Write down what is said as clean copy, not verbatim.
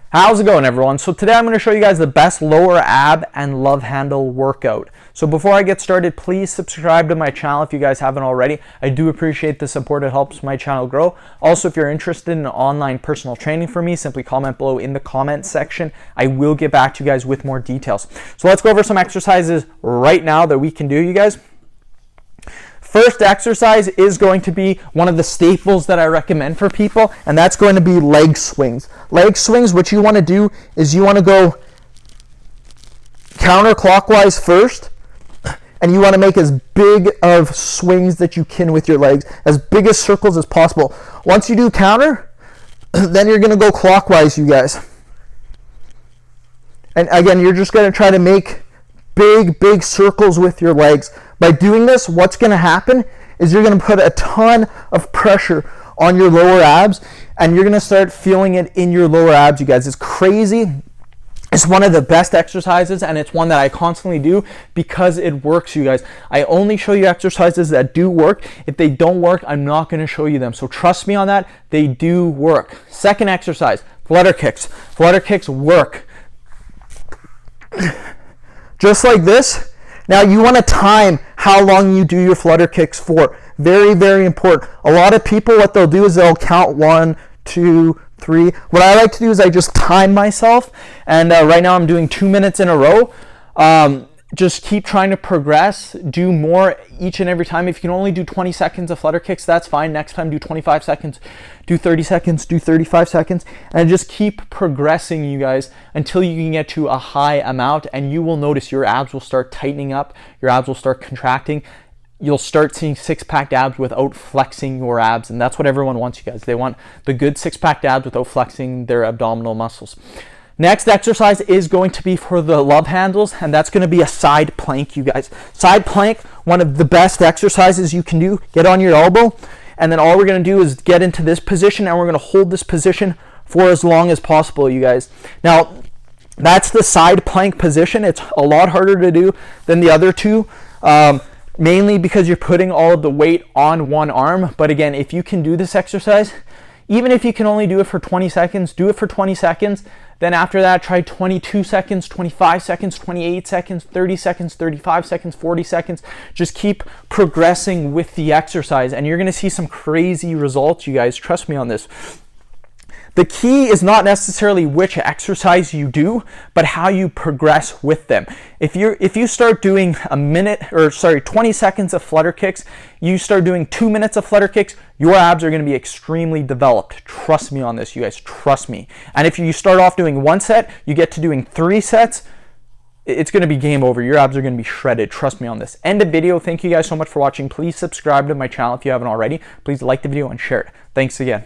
How's it going, everyone? So today I'm going to show you guys the best lower ab and love handle workout. So before I get started, please subscribe to my channel if you guys haven't already. I do appreciate the support. It helps my channel grow. Also, if you're interested in online personal training for me, simply comment below in the comment section. I will get back to you guys with more details. So let's go over some exercises right now that we can do, you guys. First exercise is going to be one of the staples that I recommend for people, and that's going to be leg swings. Leg swings, what you want to do is you want to go counterclockwise first, and you want to make as big of swings that you can with your legs, as big as circles as possible. Once you do counter, then you're going to go clockwise, you guys. And again, you're just going to try to make big circles with your legs. By doing this, what's going to happen is you're going to put a ton of pressure on your lower abs, and you're going to start feeling it in your lower abs, you guys. It's crazy. It's one of the best exercises, and it's one that I constantly do because it works, you guys. I only show you exercises that do work. If they don't work, I'm not going to show you them. So trust me on that. They do work. Second exercise, flutter kicks. Flutter kicks work. Just like this. Now you want to time how long you do your flutter kicks for. Very important. A lot of people, what they'll do is they'll count 1, 2, 3. What I like to do is I just time myself, and right now I'm doing 2 minutes in a row. Just keep trying to progress, do more each and every time. If you can only do 20 seconds of flutter kicks, that's fine. Next time do 25 seconds, do 30 seconds, do 35 seconds, and just keep progressing, you guys, until you can get to a high amount, and you will notice your abs will start tightening up, your abs will start contracting. You'll start seeing six-packed abs without flexing your abs, and that's what everyone wants, you guys. They want the good six-packed abs without flexing their abdominal muscles. Next exercise is going to be for the love handles, and that's going to be a side plank, you guys. Side plank, one of the best exercises you can do. Get on your elbow, and then all we're going to do is get into this position, and we're going to hold this position for as long as possible, you guys. Now, that's the side plank position. It's a lot harder to do than the other two, mainly because you're putting all of the weight on one arm. But again, if you can do this exercise, even if you can only do it for 20 seconds, do it for 20 seconds. Then after that, try 22 seconds, 25 seconds, 28 seconds, 30 seconds, 35 seconds, 40 seconds. Just keep progressing with the exercise, and you're going to see some crazy results, you guys. Trust me on this. The key is not necessarily which exercise you do, but how you progress with them. If you start doing 20 seconds of flutter kicks, you start doing 2 minutes of flutter kicks, your abs are going to be extremely developed. Trust me on this, you guys. Trust me. And if you start off doing 1 set, you get to doing 3 sets, it's going to be game over. Your abs are going to be shredded. Trust me on this. End of video. Thank you guys so much for watching. Please subscribe to my channel if you haven't already. Please like the video and share it. Thanks again.